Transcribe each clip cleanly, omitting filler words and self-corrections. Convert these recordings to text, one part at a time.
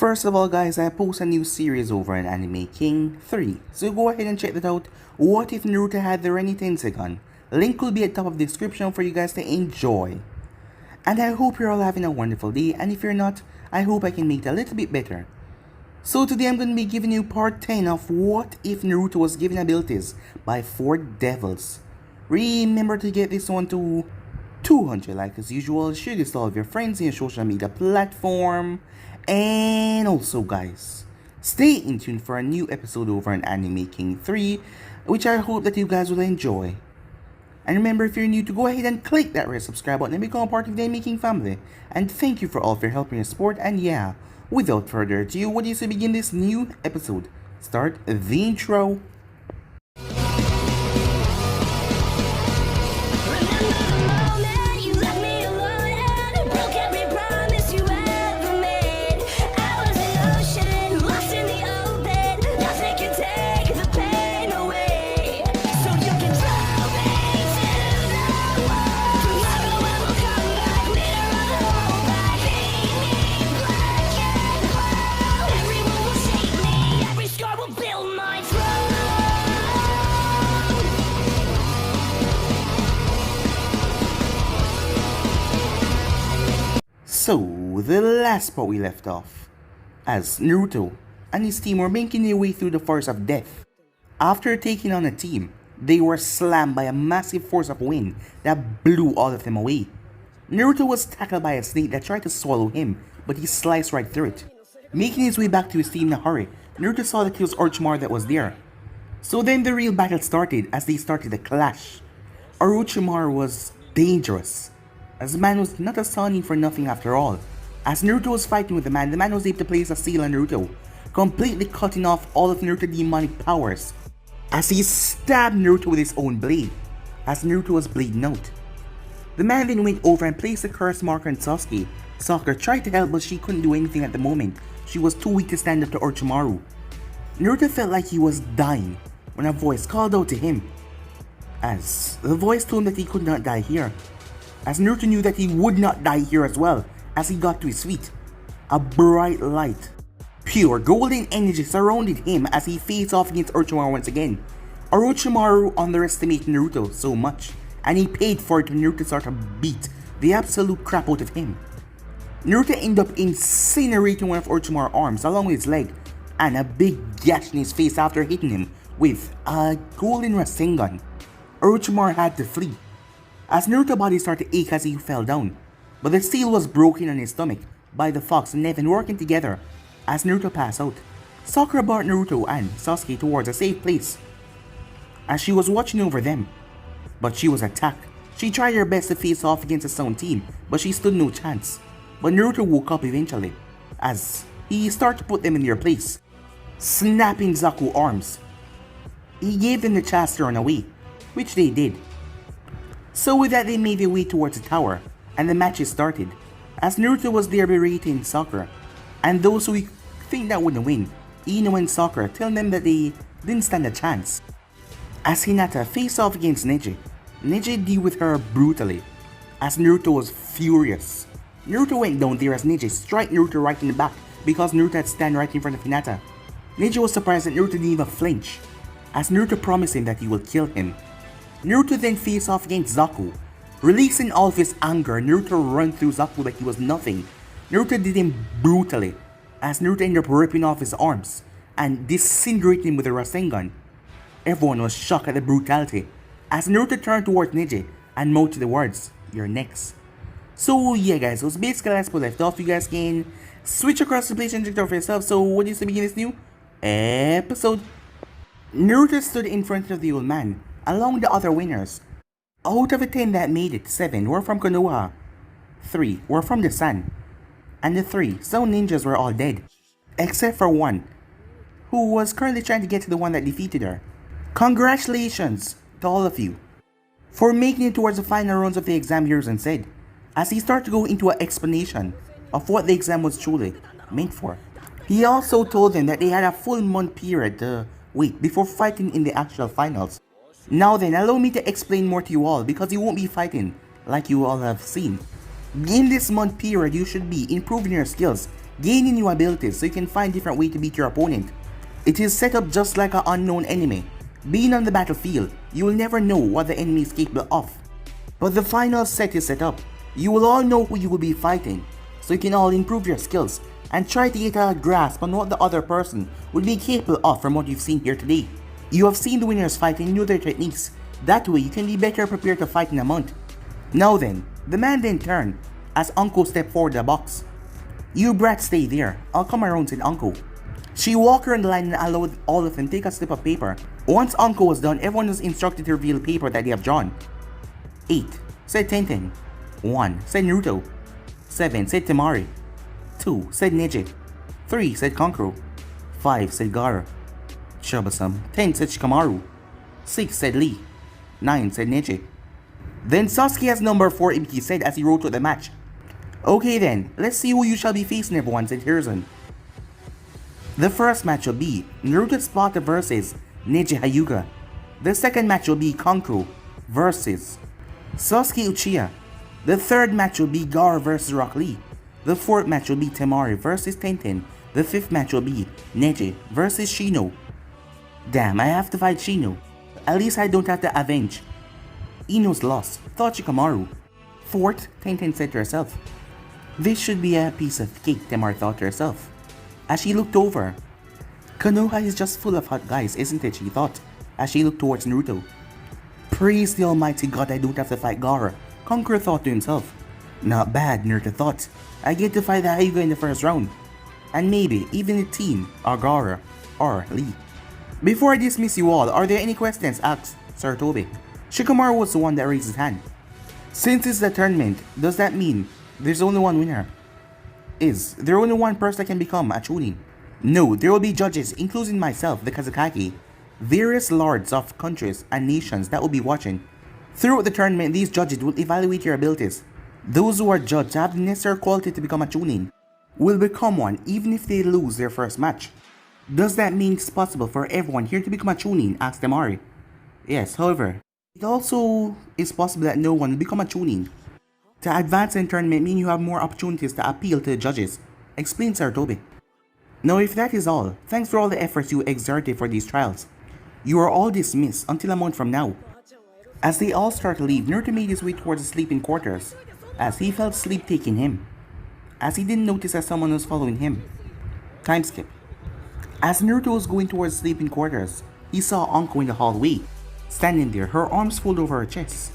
First of all guys, I post a new series over on Anime King 3, so go ahead and check that out. What if Naruto had the Reni Tenseigan? Link will be at top of the description for you guys to enjoy. And I hope you're all having a wonderful day, and if you're not, I hope I can make it a little bit better. So today I'm going to be giving you part 10 of What If Naruto Was Given Abilities by 4 Devils. Remember to get this one to 200 likes as usual, share this to all of your friends in your social media platform. And also guys, stay in tune for a new episode over on Anime King 3, which I hope that you guys will enjoy. And remember, if you're new, to go ahead and click that red subscribe button and become a part of the Anime King family. And thank you for all of your help and your support. And yeah, without further ado, what do you say begin this new episode? Start the intro. So, the last part we left off, as Naruto and his team were making their way through the forest of death. After taking on a team, they were slammed by a massive force of wind that blew all of them away. Naruto was tackled by a snake that tried to swallow him, but he sliced right through it. Making his way back to his team in a hurry, Naruto saw that it was Orochimaru that was there. So then the real battle started as they started to clash. Orochimaru was dangerous, as the man was not a Sannin for nothing after all. As Naruto was fighting with the man was able to place a seal on Naruto, completely cutting off all of Naruto's demonic powers, as he stabbed Naruto with his own blade, as Naruto was bleeding out. The man then went over and placed a curse marker on Sasuke. Sakura tried to help, but she couldn't do anything at the moment. She was too weak to stand up to Orochimaru. Naruto felt like he was dying when a voice called out to him, as the voice told him that he could not die here. As Naruto knew that he would not die here as well, as he got to his feet. A bright light, pure golden energy surrounded him as he faced off against Orochimaru once again. Orochimaru underestimated Naruto so much, and he paid for it when Naruto started to beat the absolute crap out of him. Naruto ended up incinerating one of Orochimaru's arms along with his leg, and a big gash in his face after hitting him with a golden Rasengan. Orochimaru had to flee, as Naruto's body started to ache as he fell down, but the seal was broken on his stomach by the fox and Neven working together. As Naruto passed out, Sakura brought Naruto and Sasuke towards a safe place, as she was watching over them, but she was attacked. She tried her best to face off against his own team, but she stood no chance. But Naruto woke up eventually, as he started to put them in their place, snapping Zaku's arms. He gave them the chance to run away, which they did. So with that, they made their way towards the tower, and the matches started, as Naruto was there berating Sakura, and those who think that wouldn't win, Ino and Sakura, telling them that they didn't stand a chance. As Hinata faced off against Neji, Neji dealt with her brutally, as Naruto was furious. Naruto went down there as Neji struck Naruto right in the back because Naruto had stand right in front of Hinata. Neji was surprised that Naruto didn't even flinch, as Naruto promised him that he will kill him. Naruto then faced off against Zaku. Releasing all of his anger, Naruto ran through Zaku like he was nothing. Naruto did him brutally, as Naruto ended up ripping off his arms and disintegrating him with a Rasengan. Everyone was shocked at the brutality, as Naruto turned towards Neji and mouthed the words, "You're next." So yeah guys, it was basically that's what left off. You guys can switch across the place and check it out for yourself. So what do you say begin this new episode? Naruto stood in front of the old man, along with the other winners. Out of the 10 that made it, 7 were from Konoha, 3 were from the sun, and the 3 Sound Ninjas were all dead, except for one, who was currently trying to get to the one that defeated her. Congratulations to all of you for making it towards the final rounds of the exam, Hiruzen said, as he started to go into an explanation of what the exam was truly meant for. He also told them that they had a full month period to wait before fighting in the actual finals. Now then, allow me to explain more to you all, because you won't be fighting like you all have seen. In this month period, you should be improving your skills, gaining new abilities so you can find different ways to beat your opponent. It is set up just like an unknown enemy. Being on the battlefield, you will never know what the enemy is capable of. But the final set is set up. You will all know who you will be fighting, so you can all improve your skills and try to get a grasp on what the other person will be capable of from what you've seen here today. You have seen the winners fight and know their techniques. That way you can be better prepared to fight in a month. Now then, the man then turned as Uncle stepped forward the box. You brats stay there, I'll come around, said Uncle. She walked around the line and allowed all of them take a slip of paper. Once Uncle was done, everyone was instructed to reveal paper that they have drawn. 8, said Tenten. 1, said Naruto. 7, said Temari. 2, said Neji. 3, said Kankuro. 5, said Gaara. Troublesome. 10, said Shikamaru. 6, said Lee. 9, said Neji. Then Sasuke's number 4 Ibiki said as he wrote out the match. Okay then, let's see who you shall be facing, everyone, said Hiruzen. The first match will be Naruto Sparda versus Neji Hyuga. The second match will be Kankuro versus Sasuke Uchiha. The third match will be Gaara versus Rock Lee. The fourth match will be Temari versus Tenten. The fifth match will be Neji versus Shino. Damn, I have to fight Shino. At least I don't have to avenge. Ino's lost, thought Shikamaru. Fourth, Tenten said to herself. This should be a piece of cake, Temari thought to herself. As she looked over. Konoha is just full of hot guys, isn't it, she thought, as she looked towards Naruto. Praise the almighty god I don't have to fight Gaara, Kankuro thought to himself. Not bad, Naruto thought. I get to fight the Hyuga in the first round. And maybe even the team, or Gaara, or Lee. Before I dismiss you all, are there any questions? Asked Sarutobi. Shikamaru was the one that raised his hand. Since it's the tournament, does that mean there's only one winner? Is there only one person that can become a Chunin? No, there will be judges, including myself, the Kazakage, various lords of countries and nations that will be watching. Throughout the tournament, these judges will evaluate your abilities. Those who are judged have the necessary quality to become a Chunin will become one even if they lose their first match. Does that mean it's possible for everyone here to become a Chunin? Asked Temari. Yes, however, it also is possible that no one will become a Chunin. To advance in tournament means you have more opportunities to appeal to the judges, explained Sarutobi. Now if that is all, thanks for all the efforts you exerted for these trials. You are all dismissed until a month from now. As they all start to leave, Naruto made his way towards the sleeping quarters, as he felt sleep taking him, as he didn't notice that someone was following him. Time skip. As Naruto was going towards the sleeping quarters, he saw Anko in the hallway, standing there, her arms folded over her chest.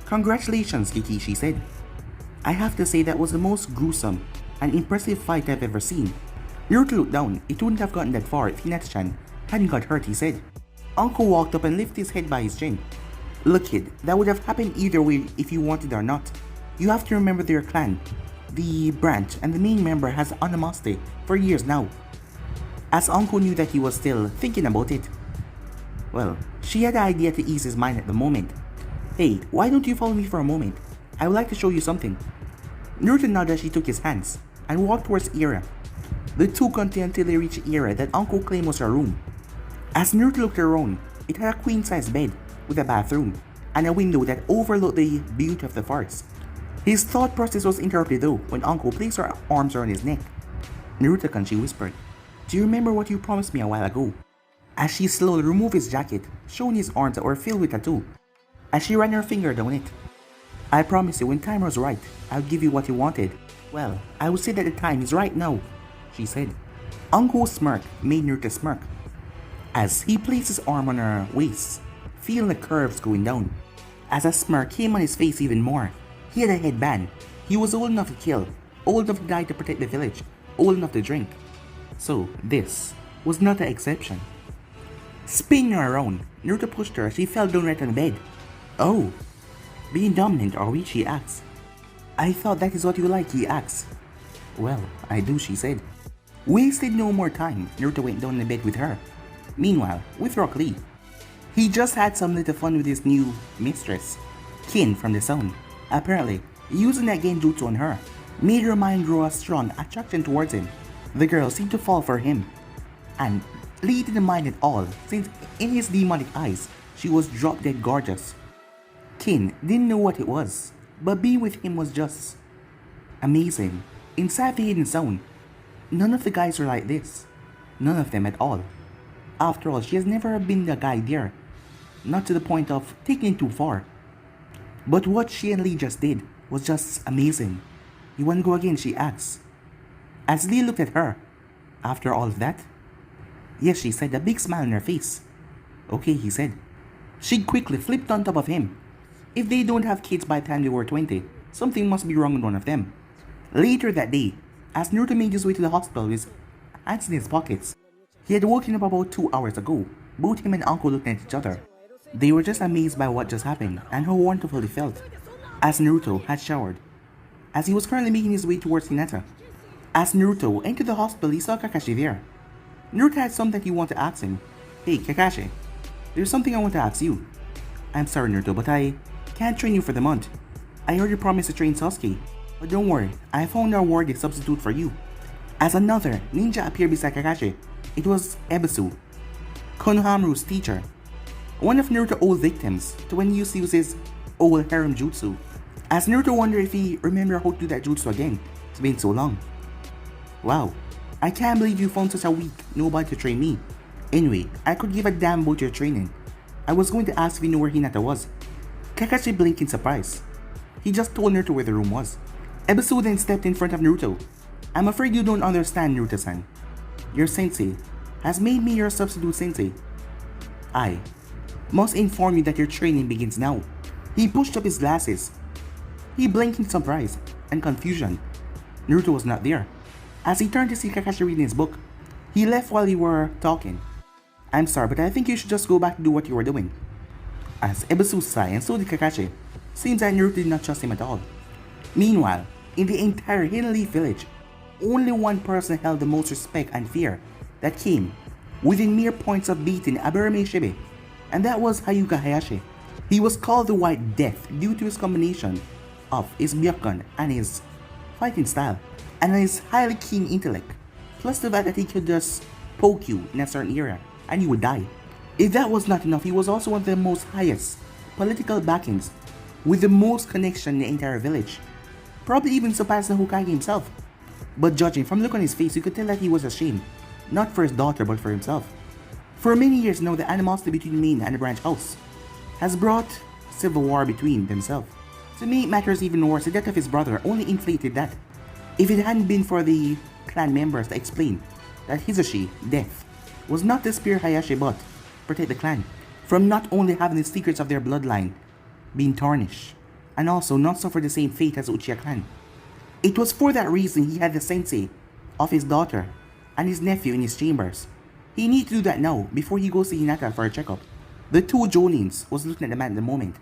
Congratulations, Kiki, she said. I have to say that was the most gruesome and impressive fight I've ever seen. Naruto looked down. It wouldn't have gotten that far if Hinata-chan hadn't got hurt, he said. Anko walked up and lifted his head by his chin. Look kid, that would have happened either way if you wanted or not. You have to remember their clan, the branch, and the main member has animosity for years now. As Anko knew that he was still thinking about it. Well, she had the idea to ease his mind at the moment. Hey, why don't you follow me for a moment? I would like to show you something. Naruto nodded as she took his hands and walked towards the area. The two continued until they reached the area that Anko claimed was her room. As Naruto looked around, it had a queen-sized bed with a bathroom and a window that overlooked the beauty of the forest. His thought process was interrupted though when Anko placed her arms around his neck. Naruto-kun, she whispered, do you remember what you promised me a while ago? As she slowly removed his jacket, showing his arms that were filled with tattoo, as she ran her finger down it. I promise you when time was right, I'll give you what you wanted. Well, I would say that the time is right now, she said. Anko's smirk made Naruto smirk, as he placed his arm on her waist, feeling the curves going down. As a smirk came on his face even more, he had a headband. He was old enough to kill, old enough to die to protect the village, old enough to drink. So this was not an exception. Spinning her around, Naruto pushed her as she fell down right on the bed. Oh, being dominant, are we? She asked. I thought that is what you like, he asked. Well, I do, she said. Wasted no more time, Naruto went down in the bed with her. Meanwhile, with Rock Lee, he just had some little fun with his new mistress, Kin from the sound. Apparently, using that genjutsu on her made her mind grow a strong attraction towards him. The girl seemed to fall for him, and Lee didn't mind at all since in his demonic eyes, she was drop dead gorgeous. Kin didn't know what it was, but being with him was just amazing. Inside the hidden zone, None of the guys are like this. None of them at all. After all, she has never been the guy there. Not to the point of taking it too far. But what she and Lee just did was just amazing. You wanna go again, she asks. As Lee looked at her, after all of that? Yes, she said, a big smile on her face. Okay, he said. She quickly flipped on top of him. If they don't have kids by the time they were 20, something must be wrong with one of them. Later that day, as Naruto made his way to the hospital with his hands in his pockets, he had woken up about 2 hours ago. Both him and Uncle looked at each other. They were just amazed by what just happened and how wonderful they felt. As Naruto had showered, as he was currently making his way towards Hinata. As Naruto entered the hospital, he saw Kakashi there. Naruto had something he wanted to ask him. Hey Kakashi, there's something I want to ask you. I'm sorry Naruto, but I can't train you for the month. I heard you promised to train Sasuke, but don't worry, I found a worthy substitute for you. As another ninja appeared beside Kakashi, it was Ebisu, Konohamaru's teacher. One of Naruto's old victims to when he used to use his old Harem jutsu. As Naruto wondered if he remembered how to do that jutsu again. It's been so long. Wow, I can't believe you found such a weak nobody to train me. Anyway, I could give a damn about your training. I was going to ask if you knew where Hinata was. Kakashi blinked in surprise. He just told Naruto where the room was. Ebisu then stepped in front of Naruto. I'm afraid you don't understand, Naruto-san. Your sensei has made me your substitute sensei. I must inform you that your training begins now. He pushed up his glasses. He blinked in surprise and confusion. Naruto was not there. As he turned to see Kakashi reading his book, he left while they were talking. I'm sorry, but I think you should just go back to do what you were doing. As Ebisu sighed, and so did Kakashi. Seems that Naruto did not trust him at all. Meanwhile, in the entire Hidden Leaf village, only one person held the most respect and fear that came within mere points of beating Aburame Shibe, and that was Hyuga Hayashi. He was called the White Death due to his combination of his Byakugan and his fighting style, and his highly keen intellect, plus the fact that he could just poke you in a certain area and you would die. If that was not enough, he was also one of the most highest political backings with the most connection in the entire village, probably even surpassing the Hokage himself. But judging from the look on his face, you could tell that he was ashamed, not for his daughter but for himself. For many years now, the animosity between the main and the branch house has brought civil war between themselves. To make matters even worse, the death of his brother only inflated that. If it hadn't been for the clan members to explain that Hisashi, Death, was not to spare Hayashi but protect the clan from not only having the secrets of their bloodline being tarnished, and also not suffer the same fate as Uchiha clan. It was for that reason he had the sensei of his daughter and his nephew in his chambers. He needed to do that now before he goes to Hinata for a checkup. The two Jonins was looking at the man at the moment.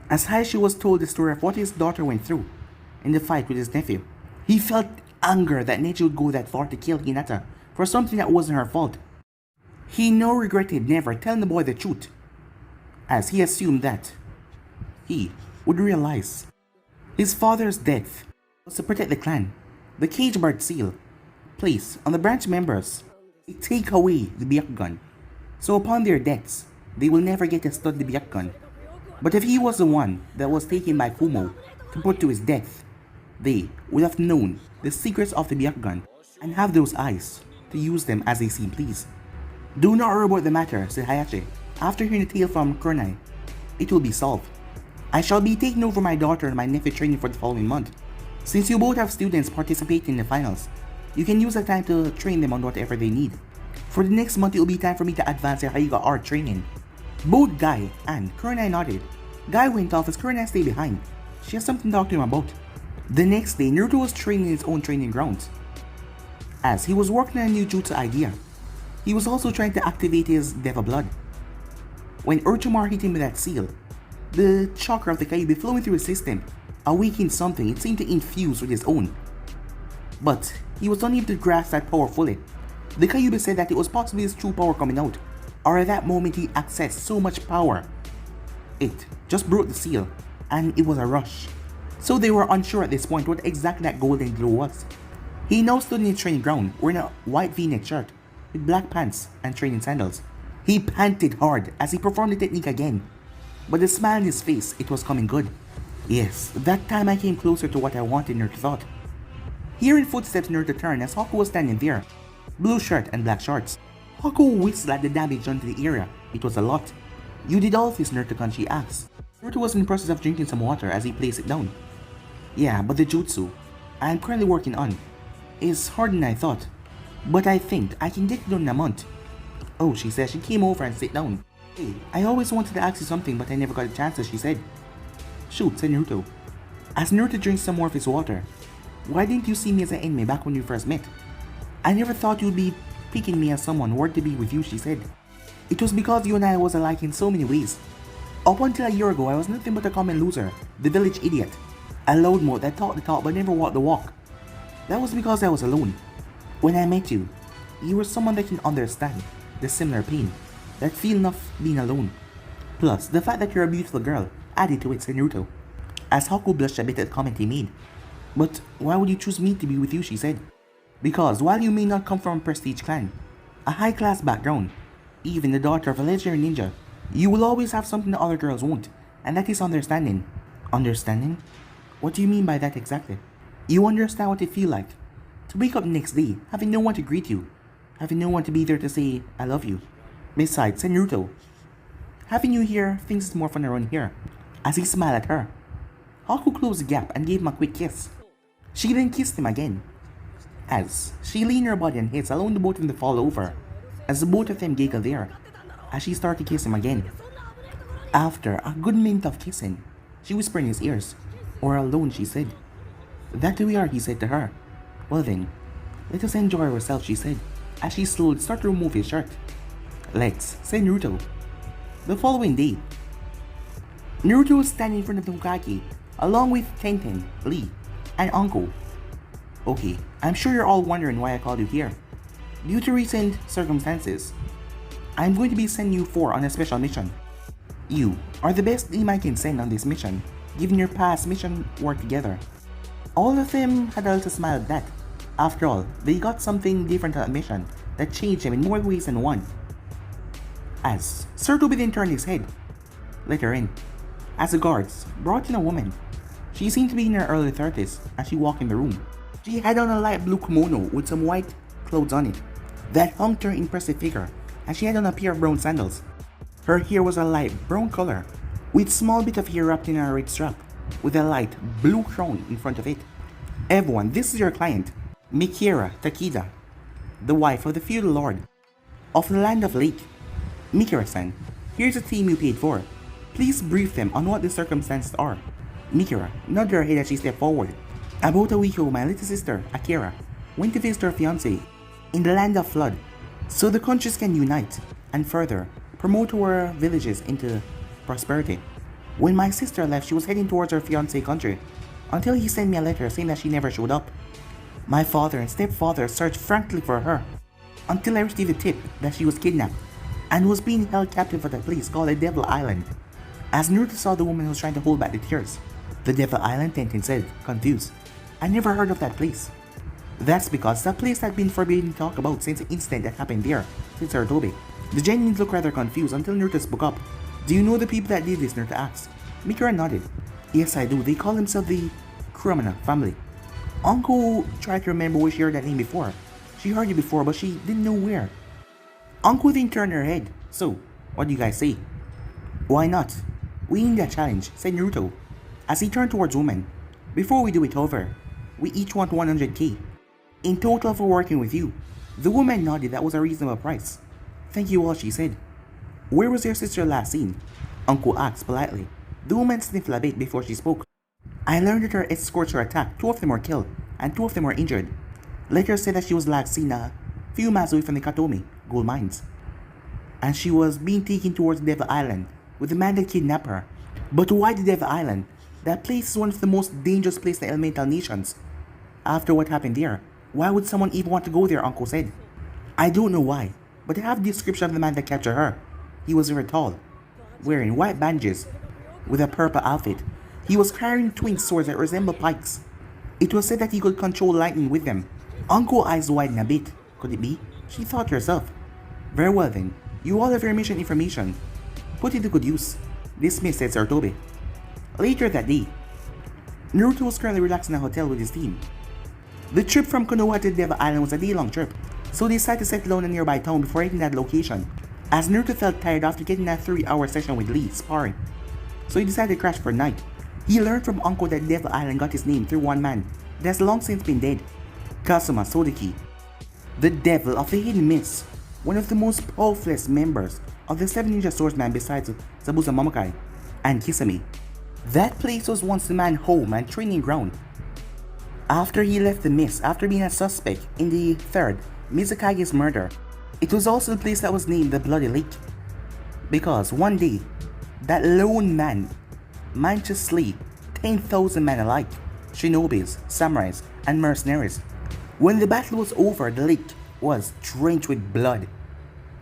As Hayashi was told the story of what his daughter went through in the fight with his nephew, he felt anger that Neji would go that far to kill Hinata for something that wasn't her fault. He now regretted never telling the boy the truth, as he assumed that he would realize his father's death was to protect the clan. The cage bird seal placed on the branch members to take away the Byakugan, so upon their deaths, they will never get to stud the Byakugan. But if he was the one that was taken by Kumo to put to his death, they would have known the secrets of the Byakugan and have those eyes to use them as they seem pleased. Do not worry about the matter, said Hayashi. After hearing the tale from Kurenai, it will be solved. I shall be taking over my daughter and my nephew training for the following month. Since you both have students participating in the finals, you can use that time to train them on whatever they need. For the next month, it will be time for me to advance their Hyuga art training. Both Guy and Kurenai nodded. Guy went off as Kurenai stayed behind. She has something to talk to him about. The next day, Naruto was training in his own training grounds. As he was working on a new jutsu idea, he was also trying to activate his Deva blood. When Orochimaru hit him with that seal, the chakra of the Kyuubi flowing through his system awakened something it seemed to infuse with his own. But he was unable to grasp that power fully. The Kyuubi said that it was possibly his true power coming out, or at that moment he accessed so much power. It just broke the seal, and it was a rush. So they were unsure at this point what exactly that golden glow was. He now stood in his training ground wearing a white v-neck shirt with black pants and training sandals. He panted hard as he performed the technique again, but the smile on his face, it was coming good. Yes, that time I came closer to what I wanted, Nerd thought. Hearing footsteps, Naruto turned as Haku was standing there, blue shirt and black shorts. Haku whistled at the damage done to the area. It was a lot. You did all this, Naruto-kun, she asked. Naruto was in the process of drinking some water as he placed it down. Yeah, but the jutsu I'm currently working on is harder than I thought, but I think I can get it done in a month. Oh, she said. She came over and sat down. Hey, I always wanted to ask you something, but I never got a chance, as she said. Shoot, said Naruto. As Naruto drinks some more of his water, why didn't you see me as an enemy back when we first met? I never thought you'd be picking me as someone worthy to be with you, she said. It was because you and I was alike in so many ways. Up until a year ago, I was nothing but a common loser, the village idiot, a loudmouth that talked the talk but never walked the walk. That was because I was alone. When I met you, you were someone that can understand the similar pain, that feeling of being alone. Plus, the fact that you're a beautiful girl added to it, said Naruto, as Haku blushed a bit at the comment he made. But why would you choose me to be with you, she said. Because while you may not come from a prestige clan, a high-class background, even the daughter of a legendary ninja, you will always have something that other girls won't, and that is understanding. Understanding? What do you mean by that exactly? You understand what it feels like to wake up the next day, having no one to greet you, having no one to be there to say, I love you. Besides, said Naruto, having you here, things is more fun around here, as he smiled at her. Haku closed the gap and gave him a quick kiss. She then kissed him again, as she leaned her body and heads, allowing the both of them to fall over, as the both of them giggled there, as she started to kiss him again. After a good minute of kissing, she whispered in his ears, "We're alone," she said. "That we are," he said to her. "Well then, let us enjoy ourselves," she said, as she slowly started to remove his shirt. "Let's," said Naruto. The following day, Naruto was standing in front of the Hokage, along with Tenten, Lee, and Anko. Okay, I'm sure you're all wondering why I called you here. Due to recent circumstances, I'm going to be sending you four on a special mission. You are the best team I can send on this mission, given your past mission work together. All of them had a little smile at that. After all, they got something different on that mission that changed them in more ways than one. As Sir Toby then turned his head, let her in. As the guards brought in a woman, she seemed to be in her early 30s as she walked in the room. She had on a light blue kimono with some white clothes on it that hung to her impressive figure, and she had on a pair of brown sandals. Her hair was a light brown color, with small bit of hair wrapped in a red strap, with a light blue crown in front of it. Everyone, this is your client, Mikira Takeda, the wife of the feudal lord of the land of Lake. Mikira-san, here's the team you paid for. Please brief them on what the circumstances are. Mikira nodded her head as she stepped forward. About a week ago, my little sister, Akira, went to visit her fiancé in the land of flood, so the countries can unite and further promote our villages into prosperity. When my sister left, she was heading towards her fiancé country, until he sent me a letter saying that she never showed up. My father and stepfather searched frantically for her, until I received a tip that she was kidnapped, and was being held captive at a place called the Devil Island. As Naruto saw the woman who was trying to hold back the tears, the Devil Island, Tenten said, confused, "I never heard of that place." That's because that place had been forbidden to talk about since the incident that happened there, said Sir Toby. The genuine looked rather confused until Naruto spoke up. "Do you know the people that did this?" Naruto asked. Mikira nodded. "Yes, I do. They call themselves the Kurumana family." Anko tried to remember where she heard that name before. She heard it before, but she didn't know where. Anko then turned her head. "So, what do you guys say?" "Why not? We need a challenge," said Naruto, as he turned towards women. "Before we do it, however, we each want 100k. In total for working with you." The woman nodded. That was a reasonable price. "Thank you all," she said. "Where was your sister last seen?" Uncle asked politely. The woman sniffled a bit before she spoke. "I learned that her escorts were attacked. 2 of them were killed, and 2 of them were injured. Later said that she was last seen a few miles away from the Katomi gold mines, and she was being taken towards Devil Island with the man that kidnapped her." "But why the Devil Island? That place is one of the most dangerous places in the elemental nations. After what happened there, why would someone even want to go there?" Uncle said. "I don't know why, but I have the description of the man that captured her. He was very tall, wearing white bandages with a purple outfit. He was carrying twin swords that resemble pikes. It was said that he could control lightning with them." Uncle's eyes widened a bit. Could it be? She thought to herself. "Very well then, you all have your mission information. Put it to good use." "Dismissed," said Sir Toby. Later that day, Naruto was currently relaxing in a hotel with his team. The trip from Konoha to Devil Island was a day-long trip, so they decided to settle down in a nearby town before hitting that location, as Naruto felt tired after getting that 3-hour session with Lee sparring. So he decided to crash for a night. He learned from Uncle that Devil Island got its name through one man that has long since been dead, Kazuma Sodeki, the Devil of the Hidden Mist, one of the most powerful members of the 7 Ninja Swordsmen besides Zabuza Momokai and Kisame. That place was once the man's home and training ground. After he left the mist after being a suspect in the 3rd Mizukage's murder, it was also the place that was named the Bloody Lake. Because one day, that lone man managed to slay 10,000 men alike, shinobis, samurais, and mercenaries. When the battle was over, the lake was drenched with blood.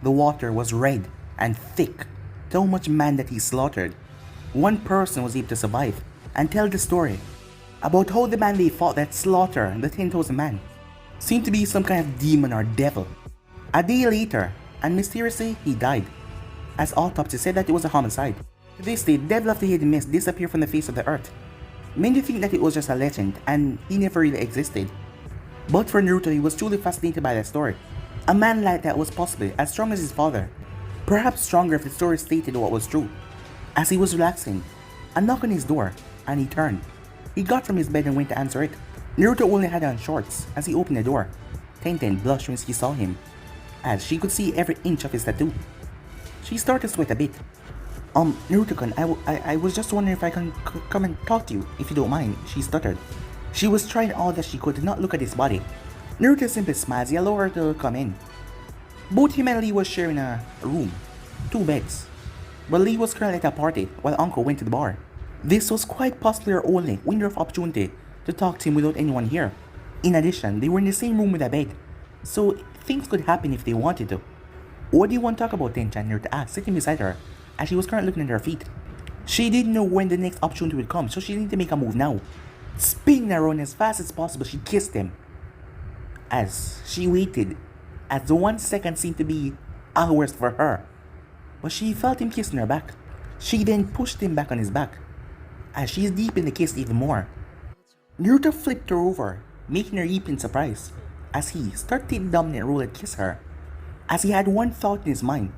The water was red and thick, so much man that he slaughtered. One person was able to survive and tell the story about how the man they fought that slaughtered the 10,000 men seemed to be some kind of demon or devil. A day later, and mysteriously he died, as autopsy said that it was a homicide. To this day, the Devil of the Hidden Mist disappeared from the face of the earth. Many think that it was just a legend and he never really existed. But for Naruto, he was truly fascinated by that story. A man like that was possibly as strong as his father, perhaps stronger if the story stated what was true. As he was relaxing, a knock on his door, and he turned. He got from his bed and went to answer it. Naruto only had on shorts as he opened the door. Tenten blushed when she saw him, as she could see every inch of his tattoo. She started to sweat a bit. Naruto-kun, I was just wondering if I can come and talk to you, if you don't mind, she stuttered. She was trying all that she could to not look at his body. Naruto simply smiled as he allowed her to come in. Both him and Lee was sharing a room, 2 beds. But Lee was currently at a party while Uncle went to the bar. This was quite possibly her only window of opportunity to talk to him without anyone here. In addition, they were in the same room with a bed, so things could happen if they wanted to. What do you want to talk about, Tenchan? Naruto asked, sitting beside her, as she was currently looking at her feet. She didn't know when the next opportunity would come, so she needed to make a move now. Spinning around as fast as possible, she kissed him. As she waited, as the 1 second seemed to be hours for her, but she felt him kissing her back. She then pushed him back on his back, as she is deep in the kiss even more. Naruto flipped her over, making her weep in surprise, as he started the dominant role and kiss her, as he had one thought in his mind.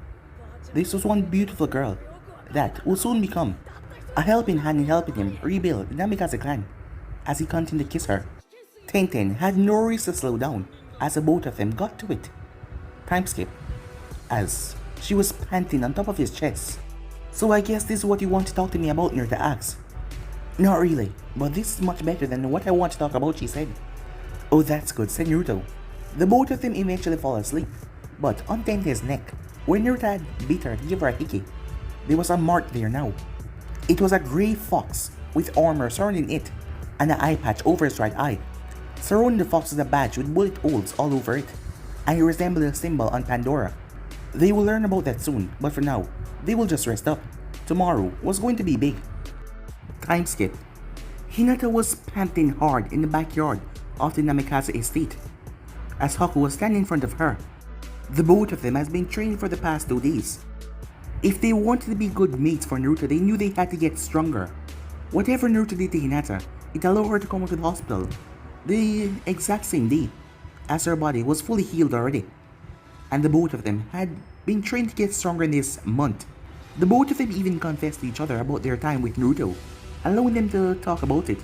This was one beautiful girl that will soon become a helping hand in helping him rebuild the Namikaze clan, as he continued to kiss her. Tenten had no reason to slow down, as the both of them got to it. Time skip, as she was panting on top of his chest. So I guess this is what you want to talk to me about, Naruto asked. Not really, but this is much better than what I want to talk about, she said. Oh, that's good, said Naruto. The both of them eventually fall asleep, but on Tenten's neck, where Naruto had beat her to give her a hiki, there was a mark there now. It was a grey fox with armor surrounding it, and an eye patch over his right eye. Surrounding the fox was a badge with bullet holes all over it, and it resembled a symbol on Pandora. They will learn about that soon, but for now, they will just rest up. Tomorrow was going to be big. Time skip. Hinata was panting hard in the backyard of the Namikaze estate, as Haku was standing in front of her. The both of them has been training for the past 2 days. If they wanted to be good mates for Naruto, they knew they had to get stronger. Whatever Naruto did to Hinata, it allowed her to come out of the hospital the exact same day, as her body was fully healed already. And the both of them had been trained to get stronger in this month. The both of them even confessed to each other about their time with Naruto, allowing them to talk about it.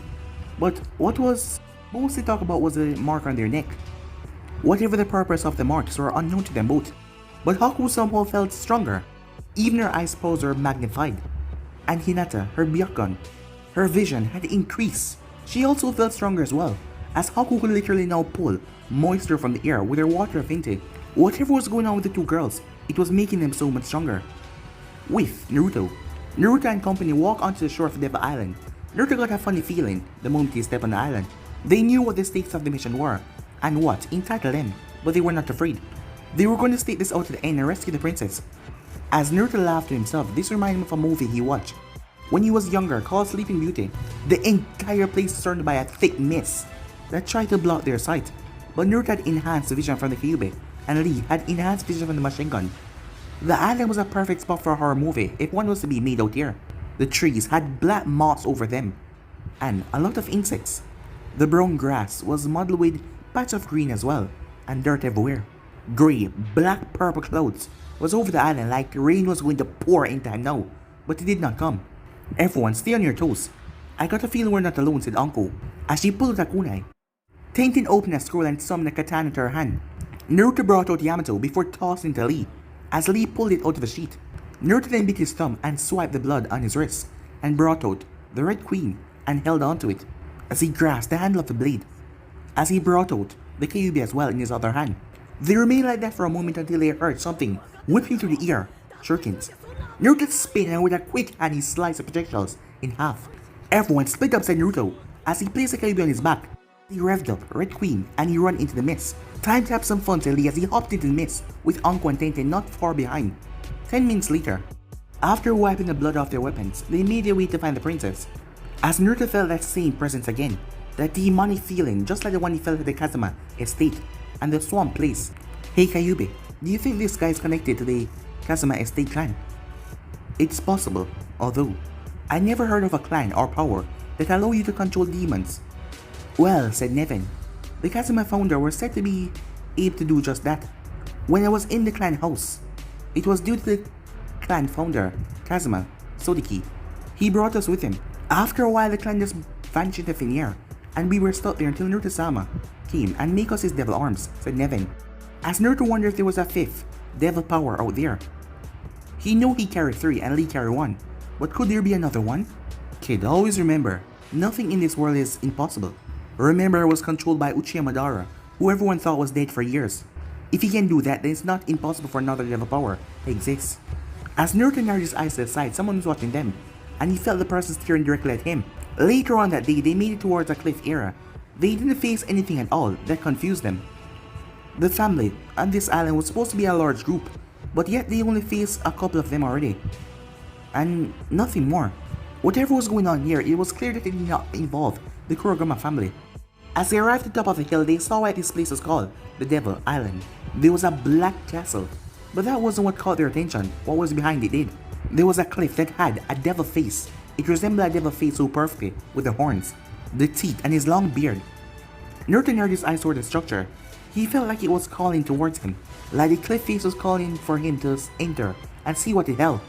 But what was mostly talked about was a mark on their neck. Whatever the purpose of the marks were unknown to them both, but Haku somehow felt stronger. Even her eyes powers were magnified. And Hinata, her Byakugan, her vision had increased. She also felt stronger as well, as Haku could literally now pull moisture from the air with her water intake. Whatever was going on with the two girls, it was making them so much stronger. With Naruto and company walked onto the shore of Devil Island. Naruto got a funny feeling the moment he stepped on the island. They knew what the stakes of the mission were, and what entitled them, but they were not afraid. They were going to stake this out to the end and rescue the princess. As Naruto laughed to himself, this reminded him of a movie he watched when he was younger called Sleeping Beauty. The entire place was surrounded by a thick mist that tried to block their sight, but Naruto had enhanced vision from the Kyuubi, and Lee had enhanced vision from the machine gun. The island was a perfect spot for a horror movie if one was to be made out here. The trees had black moss over them, and a lot of insects. The brown grass was mottled with patches of green as well, and dirt everywhere. Grey, black, purple clouds was over the island like rain was going to pour into it now, but it did not come. Everyone, stay on your toes. I got a feeling we're not alone, said Uncle, as she pulled out a kunai. Tenten opened a scroll and summoned a katana to her hand. Naruto brought out Yamato before tossing to Lee, as Lee pulled it out of the sheet. Naruto then bit his thumb and swiped the blood on his wrist, and brought out the Red Queen and held onto it, as he grasped the handle of the blade. As he brought out the Kyuubi as well in his other hand. They remained like that for a moment until they heard something whipping through the ear, shurikens. Naruto spun and with a quick hand he sliced the projectiles in half. Everyone split up, said Naruto, as he placed the Kyuubi on his back. He revved up Red Queen and he ran into the mist. Time to have some fun, said Lee, as he hopped into the mist with Anko and Tenten not far behind. 10 minutes later, after wiping the blood off their weapons, they made their way to find the princess. As Naruto felt that same presence again, that demonic feeling just like the one he felt at the Kazuma estate and the swamp place. Hey Kyuubi, do you think this guy is connected to the Kazuma estate clan? It's possible, although I never heard of a clan or power that allow you to control demons. Well, said Nevin, the Kazuma founder was said to be able to do just that. When I was in the clan house, it was due to the clan founder, Kazuma Sodiki. He brought us with him. After a while, the clan just vanished into thin air, and we were stuck there until Naruto-sama came and made us his devil arms, said Nevin. As Naruto wondered if there was a fifth devil power out there. He knew he carried 3 and Lee carried 1, but could there be another one? Kid, always remember, nothing in this world is impossible. Remember, I was controlled by Uchiha Madara, who everyone thought was dead for years. If he can do that, then it's not impossible for another devil power to exist. As Naruto narrowed his eyes to the side, someone was watching them, and he felt the person staring directly at him. Later on that day, they made it towards a cliff area. They didn't face anything at all that confused them. The family on this island was supposed to be a large group, but yet they only faced a couple of them already. And nothing more. Whatever was going on here, it was clear that it did not involve the Kurogama family. As they arrived at the top of the hill, they saw what this place was called, the Devil Island. There was a black castle, but that wasn't what caught their attention. What was behind it did. There was a cliff that had a devil face. It resembled a devil face so perfectly, with the horns, the teeth, and his long beard. Naruto narrowed his eyes toward the structure. He felt like it was calling towards him, like the cliff face was calling for him to enter and see what it held.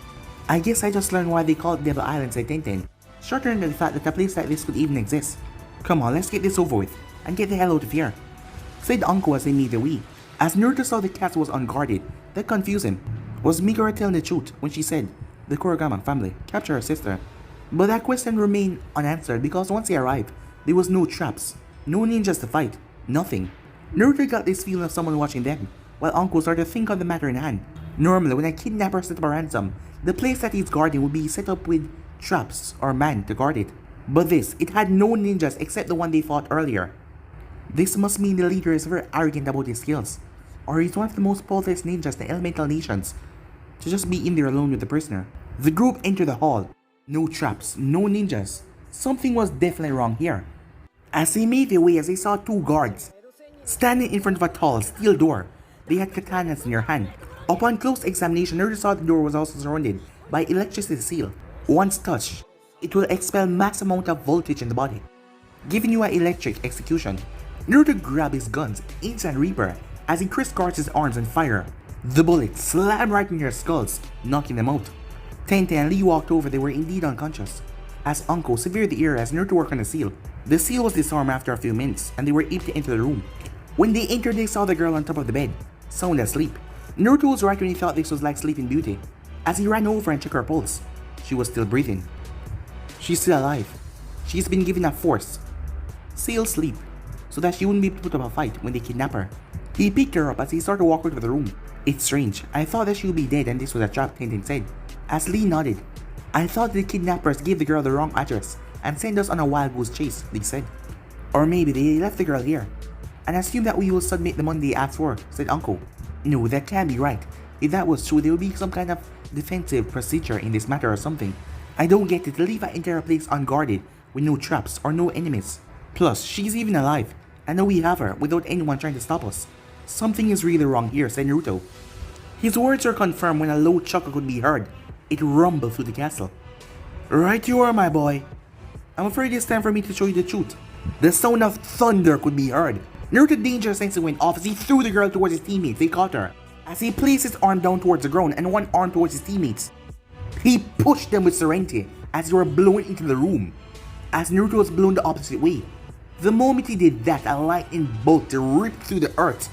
I guess I just learned why they call it Devil Island, said Tenten, shorter than the fact that a place like this could even exist. Come on, let's get this over with, and get the hell out of here, said Uncle as they made their way. As Naruto saw the castle was unguarded, that confused him. Was Megara telling the truth when she said the Kurogama family captured her sister? But that question remained unanswered because once they arrived, there was no traps, no ninjas to fight, nothing. Naruto got this feeling of someone watching them, while Uncle started to think on the matter in hand. Normally, when a kidnapper set up a ransom, the place that he's guarding would be set up with traps or man to guard it. But this, it had no ninjas except the one they fought earlier. This must mean the leader is very arrogant about his skills, or he's one of the most powerless ninjas in the elemental nations, to just be in there alone with the prisoner. The group entered the hall. No traps, no ninjas. Something was definitely wrong here. As they made their way, as they saw 2 guards standing in front of a tall steel door, they had katanas in their hand. Upon close examination, Naruto saw the door was also surrounded by electricity seal. Once touched, it will expel mass amount of voltage in the body, giving you an electric execution. Naruto grabbed his guns, Instant Reaper, as he crisscrossed his arms and fired. The bullet slammed right in their skulls, knocking them out. Tenten and Lee walked over. They were indeed unconscious, as Uncle severed the ear as Naruto worked on the seal. The seal was disarmed after a few minutes, and they were able to enter the room. When they entered, they saw the girl on top of the bed, sound asleep. Naruto was right when he thought this was like Sleeping Beauty, as he ran over and checked her pulse. She was still breathing. She's still alive. She's been given a force seal sleep, so that she wouldn't be able to put up a fight when they kidnap her. He picked her up as he started walking to the room. It's strange. I thought that she would be dead and this was a trap, Tenten said, as Lee nodded. I thought the kidnappers gave the girl the wrong address and sent us on a wild goose chase, Lee said. Or maybe they left the girl here and assumed that we will submit the money they asked for, said Uncle. No, that can't be right. If that was true, there would be some kind of defensive procedure in this matter or something. I don't get it. Leave an entire place unguarded with no traps or no enemies. Plus, she's even alive, and now we have her without anyone trying to stop us. Something is really wrong here, said Naruto. His words were confirmed when a low chuckle could be heard. It rumbled through the castle. Right you are, my boy. I'm afraid it's time for me to show you the truth. The sound of thunder could be heard. Naruto's danger sensor went off as he threw the girl towards his teammates. They caught her. As he placed his arm down towards the ground and one arm towards his teammates, he pushed them with serenity as they were blown into the room. As Naruto was blown the opposite way, the moment he did that, a lightning bolt ripped through the earth.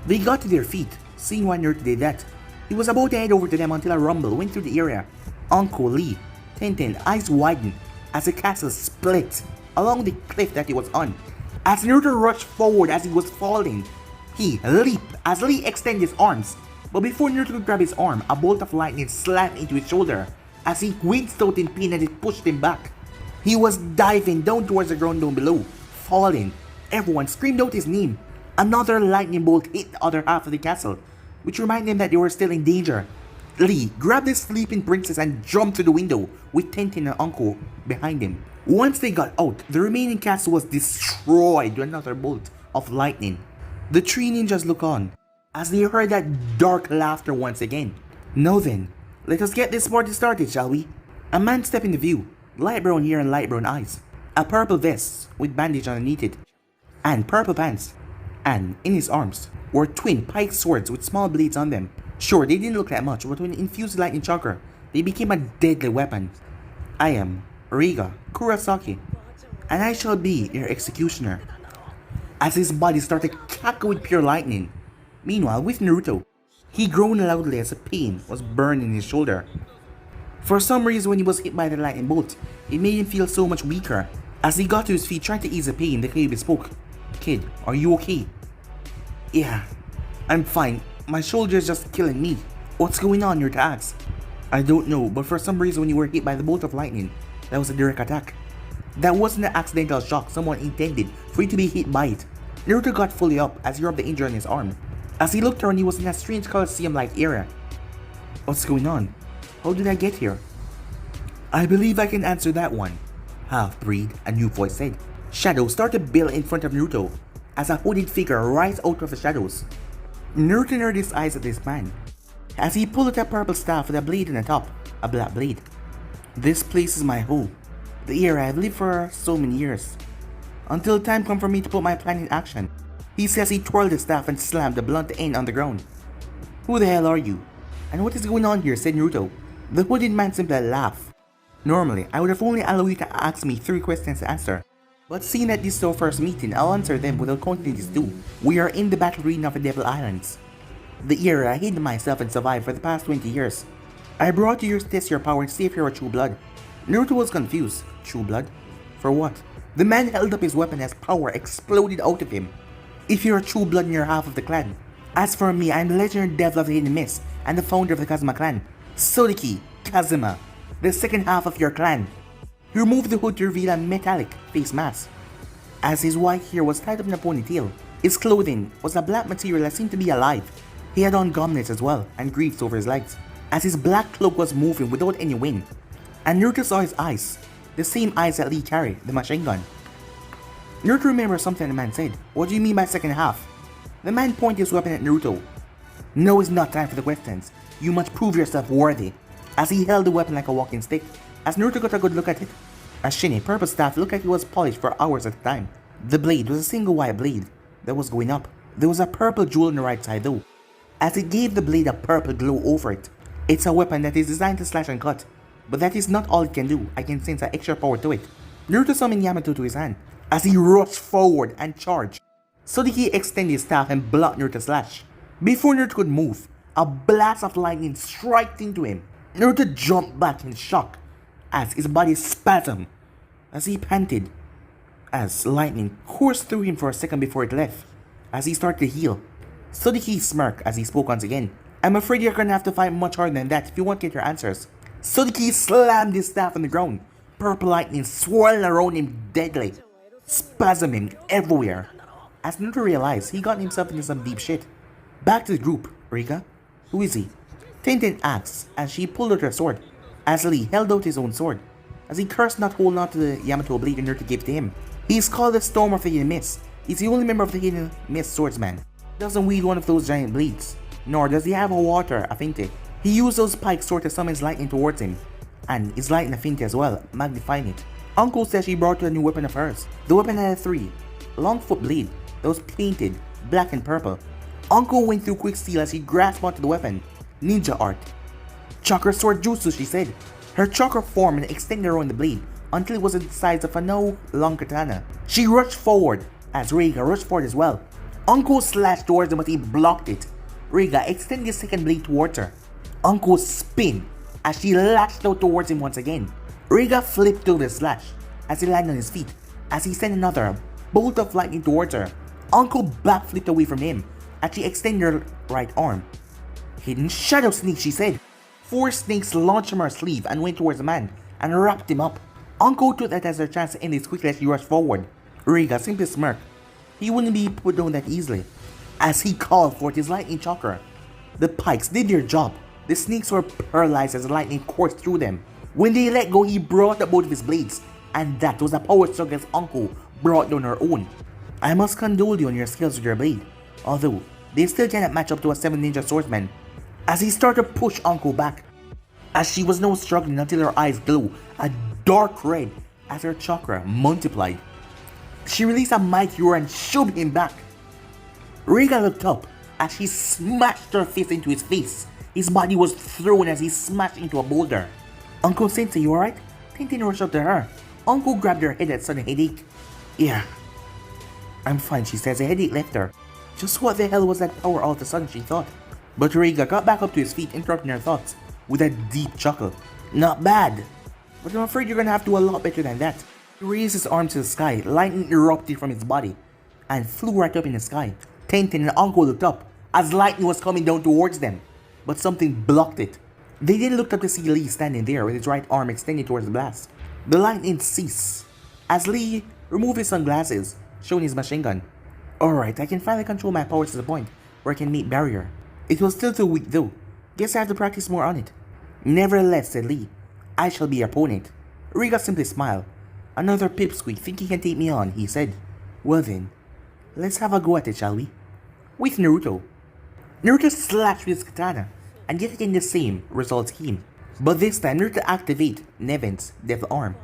They got to their feet, seeing why Naruto did that. He was about to head over to them until a rumble went through the area. Uncle Lee, Tenten, eyes widened as the castle split along the cliff that he was on. As Naruto rushed forward as he was falling, he leaped as Lee extended his arms. But before Naruto could grab his arm, a bolt of lightning slammed into his shoulder as he winced out in pain and it pushed him back. He was diving down towards the ground down below, falling. Everyone screamed out his name. Another lightning bolt hit the other half of the castle, which reminded them that they were still in danger. Lee grabbed the sleeping princess and jumped through the window with Tenten and Uncle behind him. Once they got out, the remaining castle was destroyed with another bolt of lightning. The three ninjas looked on as they heard that dark laughter once again. Now then, let us get this party started, shall we? A man stepped into view, light brown hair and light brown eyes, a purple vest with bandage underneath it, and purple pants, and in his arms were twin pike swords with small blades on them. Sure, they didn't look that much, but when infused with lightning chakra, they became a deadly weapon. I am Riga Kurosaki, and I shall be your executioner. As his body started to crackle with pure lightning. Meanwhile, with Naruto, he groaned loudly as a pain was burning his shoulder. For some reason, when he was hit by the lightning bolt, it made him feel so much weaker. As he got to his feet trying to ease the pain, the Kyuubi spoke. Kid, are you okay? Yeah, I'm fine. My shoulder is just killing me. What's going on, Naruto asked. I don't know, but for some reason when you were hit by the bolt of lightning, that was a direct attack. That wasn't an accidental shock someone intended for you to be hit by it. Naruto got fully up as he rubbed the injury on his arm. As he looked around, he was in a strange Colosseum-like area. What's going on? How did I get here? I believe I can answer that one. Half-breed, a new voice said. Shadows started to build in front of Naruto as a hooded figure rised out of the shadows. Naruto narrowed his eyes at this man as he pulled out a purple staff with a blade in the top, a black blade. This place is my home, the area I've lived for so many years, until time come for me to put my plan in action. He says he twirled the staff and slammed the blunt end on the ground. Who the hell are you? And what is going on here? Said Naruto. The hooded man simply laughed. Normally, I would have only allowed you to ask me 3 questions to answer. But seeing that this is our first meeting, I'll answer them without counting these 2. We are in the battle arena of the Devil Islands, the area I hid myself and survived for the past 20 years. I brought you here to test your power and see if you're a true blood. Naruto was confused. True blood? For what? The man held up his weapon as power exploded out of him. If you're a true blood, you're half of the clan. As for me, I'm the legendary devil of the hidden mist and the founder of the Kazuma clan. Sodeki Kazuma, the second half of your clan. He removed the hood to reveal a metallic face mask. As his white hair was tied up in a ponytail, his clothing was a black material that seemed to be alive. He had on gauntlets as well and greaves over his legs, as his black cloak was moving without any wind. And Naruto saw his eyes, the same eyes that Lee carried, the machine gun. Naruto remembered something the man said. What do you mean by second half? The man pointed his weapon at Naruto. No, it's not time for the questions. You must prove yourself worthy. As he held the weapon like a walking stick, as Naruto got a good look at it, a shiny purple staff looked like it was polished for hours at a time. The blade was a single white blade that was going up. There was a purple jewel on the right side though, as it gave the blade a purple glow over it. It's a weapon that is designed to slash and cut, but that is not all it can do. I can sense an extra power to it. Naruto summoned Yamato to his hand as he rushed forward and charged. Sodeki extended his staff and blocked Naruto's slash. Before Naruto could move, a blast of lightning struck into him. Naruto jumped back in shock as his body spasmed as he panted, as lightning coursed through him for a second before it left, as he started to heal. Sodeki smirked as he spoke once again. I'm afraid you're gonna have to fight much harder than that if you want to get your answers. Sodeki slammed his staff on the ground. Purple lightning swirled around him deadly, spasming everywhere. As Naruto realized, he got himself into some deep shit. Back to the group. Rika? Who is he? Tenten asked as she pulled out her sword, as Lee held out his own sword, as he cursed not holding on to the Yamato blade Naruto gave to him. He is called the Storm of the Hidden Mist. He's the only member of the Hidden Mist swordsman. He doesn't wield one of those giant blades, nor does he have a water affinity. He used those pikes sword to summon his lightning towards him, and his lightning affinity as well, magnifying it. Uncle says she brought a new weapon of hers. The weapon had a 3 long foot blade that was painted black and purple. Uncle went through quick steel as he grasped onto the weapon. Ninja art. Chakra sword jutsu, she said. Her chakra formed and extended around the blade until it was the size of a no long katana. She rushed forward as Reiga rushed forward as well. Uncle slashed towards him but he blocked it. Reiga extended his second blade towards her. Uncle spin as she lashed out towards him once again. Reiga flipped through the slash as he landed on his feet as he sent another bolt of lightning towards her. Uncle backflipped away from him as she extended her right arm. Hidden shadow snake, she said. 4 snakes launched from her sleeve and went towards the man and wrapped him up. Uncle took that as her chance to end this quickly as she rushed forward. Reiga simply smirked. He wouldn't be put down that easily as he called forth his lightning chakra. The pikes did their job. The snakes were paralyzed as the lightning coursed through them. When they let go, he brought up both of his blades, and that was a power struggle as Uncle brought down her own. I must condole you on your skills with your blade, although they still cannot match up to a 7 ninja swordsman. As he started to push Uncle back, as she was now struggling until her eyes glowed a dark red as her chakra multiplied. She released a mighty roar and shoved him back. Reiga looked up as she smashed her fist into his face. His body was thrown as he smashed into a boulder. Uncle Sensei, you alright? Tintin rushed up to her. Uncle grabbed her head at sudden headache. Yeah, I'm fine, she says. A headache left her. Just what the hell was that power all of a sudden, she thought. But Reiga got back up to his feet, interrupting her thoughts with a deep chuckle. Not bad, but I'm afraid you're gonna have to do a lot better than that. He raised his arm to the sky, lightning erupted from his body and flew right up in the sky. Tintin and Uncle looked up as lightning was coming down towards them, but something blocked it. They then looked up to see Lee standing there with his right arm extended towards the blast. The lightning ceased as Lee removed his sunglasses, showing his machine gun. Alright, I can finally control my powers to the point where I can meet barrier. It was still too weak though. Guess I have to practice more on it. Nevertheless, said Lee, I shall be your opponent. Reiga simply smiled. Another pipsqueak think he can take me on, he said. Well then, let's have a go at it, shall we? With Naruto. Naruto slashed with his katana, and yet again the same result came. But this time Naruto activated Nevin's death arm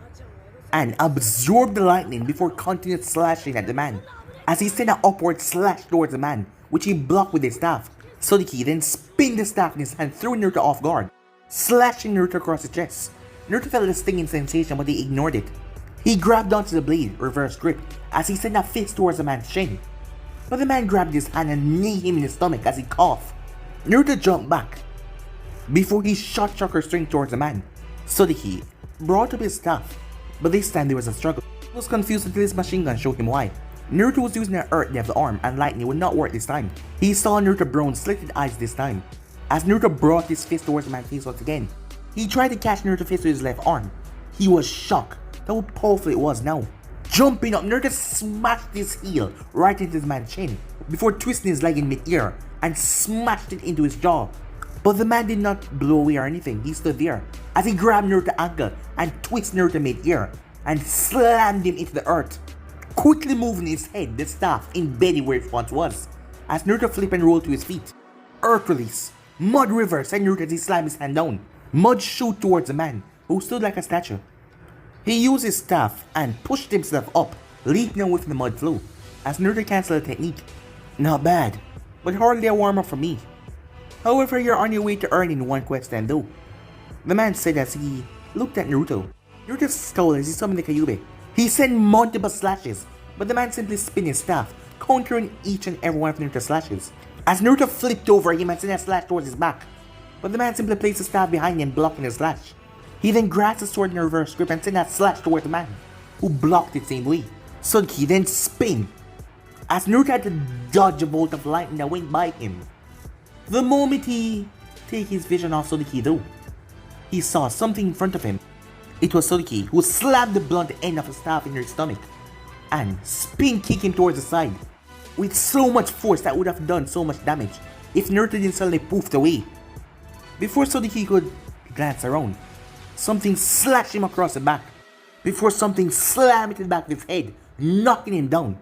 and absorbed the lightning before continued slashing at the man. As he sent an upward slash towards the man, which he blocked with his staff. Sodiki then spun the staff in his hand, throwing Naruto off guard, slashing Naruto across the chest. Naruto felt a stinging sensation but he ignored it. He grabbed onto the blade, reverse grip, as he sent a fist towards the man's chin. But the man grabbed his hand and kneed him in the stomach as he coughed. Naruto jumped back before he shot chakra strength towards the man. Sodiki brought up his staff, but this time there was a struggle. He was confused until his machine gun showed him why. Naruto was using an earth depth arm and lightning would not work this time. He saw Naruto Brown's slitted eyes this time. As Naruto brought his fist towards the man's face once again, he tried to catch Naruto's fist with his left arm. He was shocked at how powerful it was now. Jumping up, Naruto smashed his heel right into the man's chin before twisting his leg in mid-air and smashed it into his jaw. But the man did not blow away or anything. He stood there as he grabbed Naruto's ankle and twisted Naruto mid-air and slammed him into the earth, quickly moving his head, the staff embedded where it once was. As Naruto flipped and rolled to his feet, earth release, mud river sent Naruto as he slammed his hand down. Mud shoot towards the man who stood like a statue. He used his staff and pushed himself up, leaping away from the mud flow as Naruto canceled the technique. Not bad, but hardly a warm-up for me. However, you're on your way to earning one question though, the man said as he looked at Naruto. Naruto scowled as he summoned the Kyuubi. He sent multiple slashes, but the man simply spun his staff, countering each and every one of Naruto's slashes. As Naruto flipped over him and sent a slash towards his back, but the man simply placed his staff behind him, blocking the slash. He then grasped his sword in a reverse grip and sent a slash towards the man, who blocked it same way. Sodiki then spun, as Naruto had to dodge a bolt of lightning that went by him. The moment he took his vision off Sodiki though, he saw something in front of him. It was Sodiki who slapped the blunt end of his staff in her stomach and spin kicked him towards the side with so much force that would have done so much damage if Naruto didn't suddenly poofed away. Before Sodiki could glance around, something slashed him across the back before something slammed into the back of his head, knocking him down.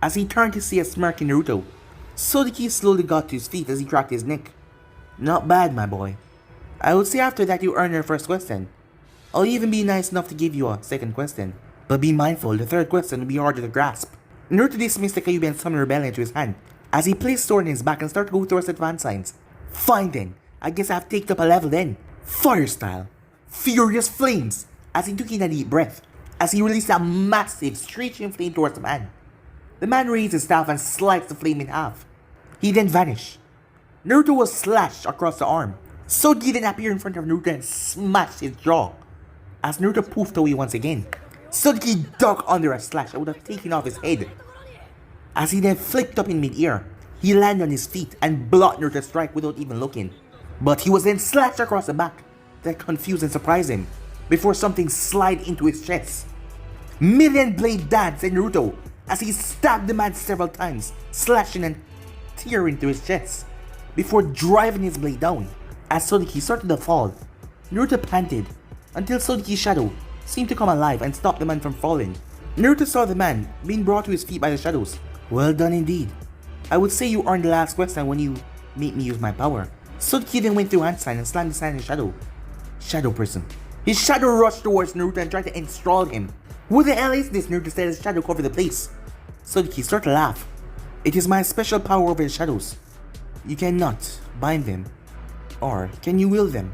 As he turned to see a smirking Naruto, Sodiki slowly got to his feet as he cracked his neck. Not bad, my boy. I would say after that you earned your first question. I'll even be nice enough to give you a second question. But be mindful, the third question will be harder to grasp. Naruto dismissed the Kyuubi and summoned rebellion into his hand, as he placed sword in his back and started to go towards advanced signs. Fine then, I guess I've taken up a level then. Fire style. Furious flames, as he took in a deep breath, as he released a massive screeching flame towards the man. The man raised his staff and sliced the flame in half. He then vanished. Naruto was slashed across the arm. Sodki then appeared in front of Naruto and smashed his jaw. As Naruto poofed away once again, Sodki ducked under a slash that would have taken off his head. As he then flipped up in mid-air, he landed on his feet and blocked Naruto's strike without even looking. But he was then slashed across the back. That confused and surprised him, before something slid into his chest. Million blade danced in Naruto as he stabbed the man several times, slashing and tearing through his chest, before driving his blade down. As Sodki started to fall, Naruto panted until Sodki's shadow seemed to come alive and stop the man from falling. Naruto saw the man being brought to his feet by the shadows. Well done indeed. I would say you earned the last question when you made me use my power. Sodki then went through handstand and slammed his hand in the shadow. Shadow person. His shadow rushed towards Naruto and tried to enthrall him. Who the hell is this? Naruto said as shadow covered the place. Sodki started to laugh. It is my special power over the shadows. You cannot bind them. Or can you will them?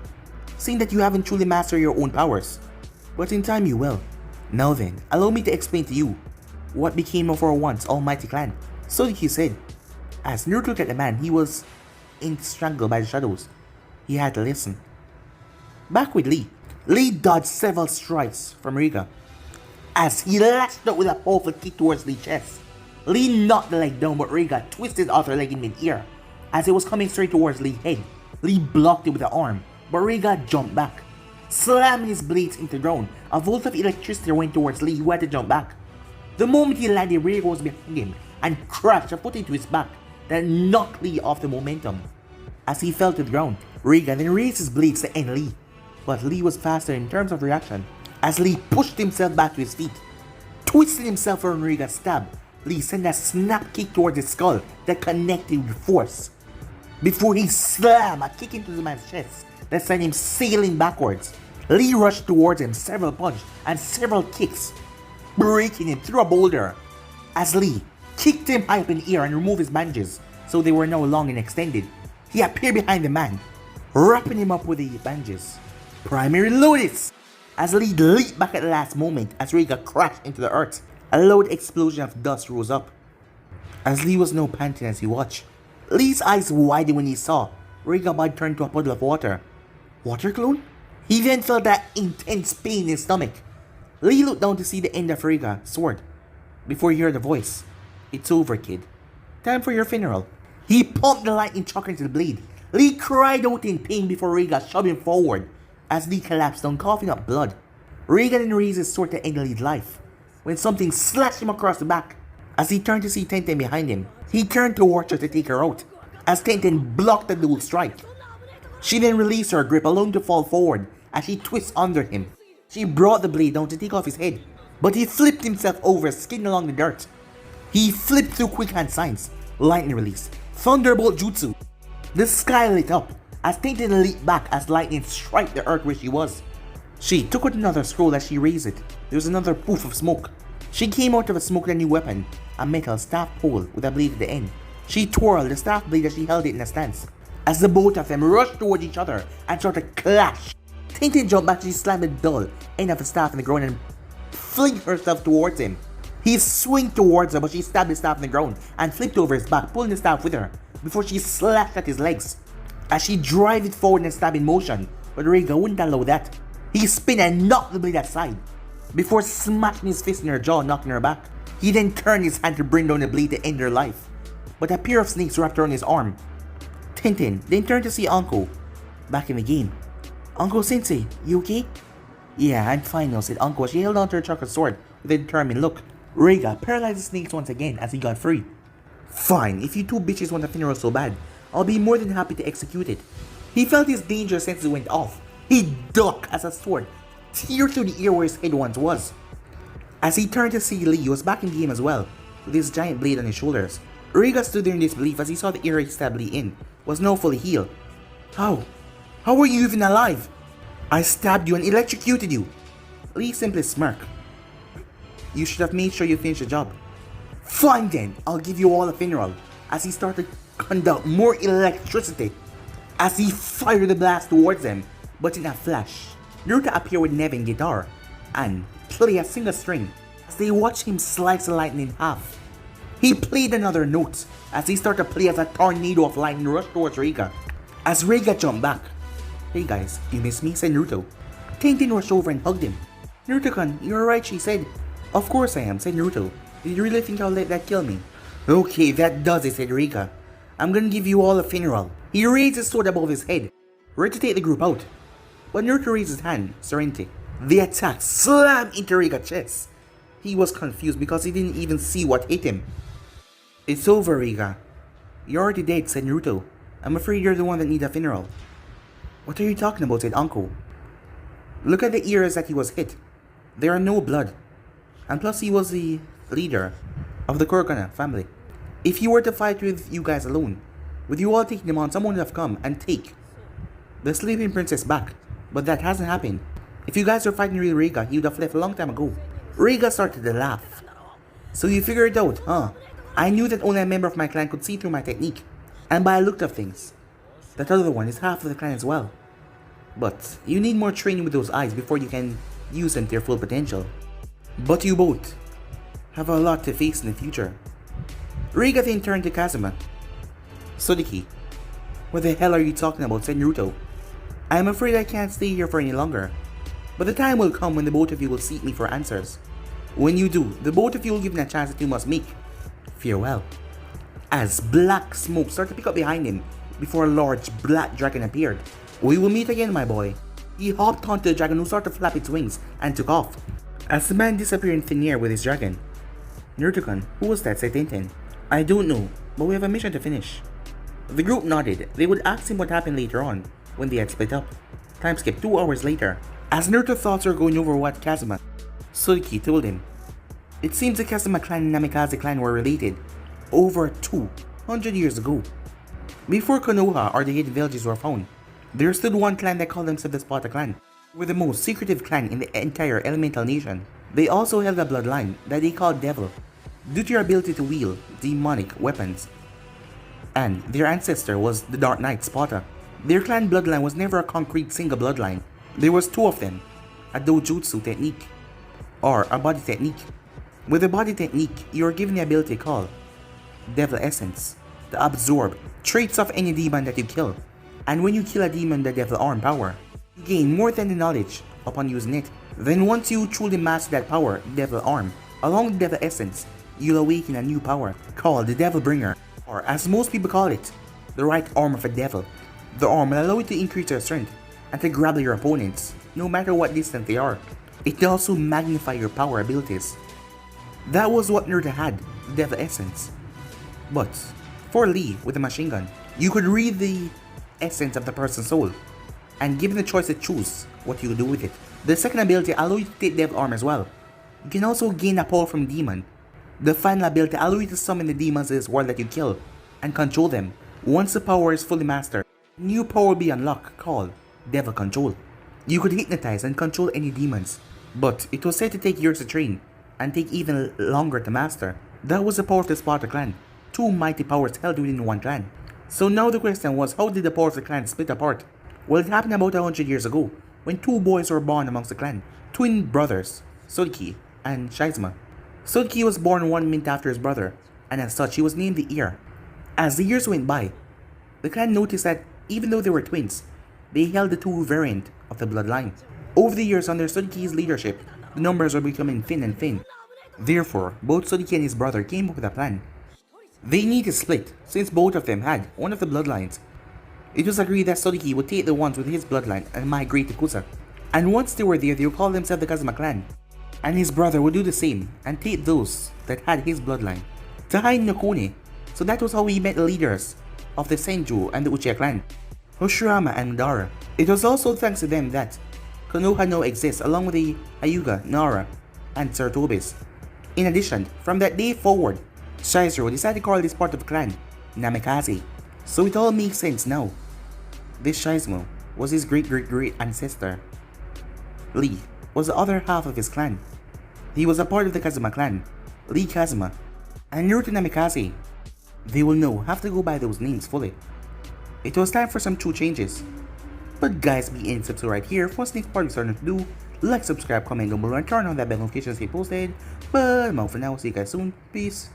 Seeing that you haven't truly mastered your own powers. But in time you will. Now then, allow me to explain to you what became of our once almighty clan. Sodki said. As Naruto looked at the man, he was strangled by the shadows. He had to listen. Back with Lee. Lee dodged several strikes from Riga as he lashed out with a powerful kick towards Lee's chest. Lee knocked the leg down, but Riga twisted the other leg in mid-air as it was coming straight towards Lee's head. Lee blocked it with the arm, but Riga jumped back, slamming his blades into the ground. A volt of electricity went towards Lee, who had to jump back. The moment he landed, Riga was behind him and crashed a foot into his back that knocked Lee off the momentum. As he fell to the ground, Riga then raised his blades to end Lee. But Lee was faster in terms of reaction, as Lee pushed himself back to his feet. Twisting himself around Riga's stab, Lee sent a snap kick towards his skull that connected with force, before he slammed a kick into the man's chest that sent him sailing backwards. Lee rushed towards him, several punches and several kicks, breaking him through a boulder. As Lee kicked him high up in the air and removed his bandages so they were now long and extended, he appeared behind the man, wrapping him up with the bandages. Primary Lotus! As Lee leaped back at the last moment as Riga crashed into the earth, a loud explosion of dust rose up. As Lee was now panting as he watched, Lee's eyes widened when he saw Riga's body turn to a puddle of water. Water clone? He then felt that intense pain in his stomach. Lee looked down to see the end of Riga's sword, before he heard a voice. It's over, kid. Time for your funeral. He pumped the lightning chakra into the blade. Lee cried out in pain before Riga shoved him forward, as Lee collapsed down, coughing up blood. Riga then raised his sword to end Lee's life, when something slashed him across the back. As he turned to see Tenten behind him, he turned towards her to take her out, as Tenten blocked the dual strike. She then released her grip, allowing him to fall forward as she twists under him. She brought the blade down to take off his head, but he flipped himself over, skidding along the dirt. He flipped through quick hand signs, lightning release, thunderbolt jutsu. The sky lit up as Tenten leaped back as lightning struck the earth where she was. She took out another scroll as she raised it. There was another poof of smoke. She came out of the smoke with a new weapon, a metal staff pole with a blade at the end. She twirled the staff blade as she held it in a stance, as the both of them rushed towards each other and started to clash. Tenten jumped back as she slammed the dull end of the staff in the ground and flinged herself towards him. He swung towards her, but she stabbed the staff in the ground and flipped over his back, pulling the staff with her before she slashed at his legs as she drove it forward in a stabbing motion, but Riga wouldn't allow that. He spun and knocked the blade aside before smashing his fist in her jaw, knocking her back. He then turned his hand to bring down the blade to end her life, but a pair of snakes wrapped around his arm. Tenten then turned to see Anko back in the game. Anko Sensei, you okay? Yeah, I'm fine now, said Anko as she held onto her chakra sword with a determined look. Riga paralyzed the snakes once again as he got free. Fine, if you two bitches want a funeral so bad, I'll be more than happy to execute it. He felt his danger senses went off. He ducked as a sword teared through the air where his head once was. As he turned to see Lee, he was back in the game as well, with his giant blade on his shoulders. Riga stood there in disbelief as he saw the area he stabbed Lee in was now fully healed. How? How were you even alive? I stabbed you and electrocuted you. Lee simply smirked. You should have made sure you finished the job. Fine then, I'll give you all a funeral. As he started to conduct more electricity. As he fired the blast towards them, but in a flash, Naruto appeared with Nevin guitar and play a single string as they watched him slice the lightning in half. He played another note as he started to play as a tornado of lightning rushed towards Reiga. As Reiga jumped back, "Hey guys, you miss me?" said Naruto. Tintin rushed over and hugged him. "Naruto-kun, you're right," she said. "Of course I am," said Naruto. "Did you really think I'll let that kill me?" "Okay, that does it," said Reiga. "I'm gonna give you all a funeral." He raised his sword above his head, ready to take the group out. But Naruto raised his hand, serenity. The attack slammed into Reiga's chest. He was confused because he didn't even see what hit him. "It's over, Reiga. You're already dead," said Naruto. "I'm afraid you're the one that needs a funeral." "What are you talking about?" said Uncle. "Look at the ears that he was hit. There are no blood. And plus he was the leader of the Kurogane family. If he were to fight with you guys alone, with you all taking him on, someone would have come and take the sleeping princess back. But that hasn't happened. If you guys were fighting real Reiga, he would have left a long time ago." Reiga started to laugh. "So you figured it out, huh? I knew that only a member of my clan could see through my technique. And by the look of things, that other one is half of the clan as well. But you need more training with those eyes before you can use them to their full potential. But you both have a lot to face in the future." Reiga then turned to Kazuma. "Sodiki, what the hell are you talking about?" said Naruto. "I am afraid I can't stay here for any longer. But the time will come when the both of you will seek me for answers. When you do, the both of you will give me a chance that you must make. Farewell." As black smoke started to pick up behind him before a large black dragon appeared. "We will meet again, my boy." He hopped onto the dragon, who started to flap its wings and took off. As the man disappeared in thin air with his dragon, "Naruto-kun, who was that?" said Tenten. "I don't know, but we have a mission to finish." The group nodded. They would ask him what happened later on, when they had split up. Time skipped 2 hours later. As Naruto's thoughts were going over what Kazuma, Sodiki told him. It seems the Kazuma clan and Namikaze clan were related over 200 years ago. Before Konoha or the hidden villages were found, there stood one clan that called themselves the Sparda clan, were the most secretive clan in the entire elemental nation. They also held a bloodline that they called Devil, due to their ability to wield demonic weapons. And their ancestor was the Dark Knight Sparda. Their clan bloodline was never a concrete single bloodline. There was 2 of them, a dojutsu technique, or a body technique. With the body technique, you are given the ability called Devil Essence, to absorb traits of any demon that you kill. And when you kill a demon with the Devil Arm power, you gain more than the knowledge upon using it. Then once you truly master that power, Devil Arm, along with Devil Essence, you'll awaken a new power called the Devil Bringer, or as most people call it, the right arm of a devil. The arm will allow you to increase your strength and to grapple your opponents, no matter what distance they are. It will also magnify your power abilities. That was what Naruto had, the Devil Essence. But for Lee, with a machine gun, you could read the essence of the person's soul, and given the choice to choose what you do with it. The second ability allows you to take Devil Arm as well. You can also gain a power from demon. The final ability allows you to summon the demons in this world that you kill, and control them. Once the power is fully mastered, a new power will be unlocked called Devil Control. You could hypnotize and control any demons, but it was said to take years to train, and take even longer to master. That was the power of the Sparta clan, 2 mighty powers held within one clan. So now the question was, how did the power of the clan split apart? Well, it happened about 100 years ago, when 2 boys were born amongst the clan, twin brothers, Sodiki and Shizuma. Sodiki was born 1 minute after his brother, and as such he was named the Heir. As the years went by, the clan noticed that even though they were twins, they held the 2 variant of the bloodline. Over the years under Sodiki's leadership, the numbers were becoming thin and thin. Therefore, both Sodiki and his brother came up with a plan. They need to split, since both of them had one of the bloodlines. It was agreed that Sodiki would take the ones with his bloodline and migrate to Kusa. And once they were there, they would call themselves the Kazuma clan. And his brother would do the same, and take those that had his bloodline to hide in Nokone. So that was how we met the leaders of the Senju and the Uchiha clan, Hoshirama and Madara. It was also thanks to them that Konoha now exists, along with the Hyuga, Nara, and Sarutobi's. In addition, from that day forward, Shizuru decided to call this part of the clan Namikaze. So it all makes sense now. This Shizuru was his great ancestor. Lee was the other half of his clan. He was a part of the Kazuma clan, Lee Kazuma, and Naruto Namikaze. They will now have to go by those names fully. It was time for some true changes. But guys, be in subscribe right here for sneak part starting to do. Like, subscribe, comment down below, and turn on that bell notifications to get posted. But I'm out for now. See you guys soon. Peace.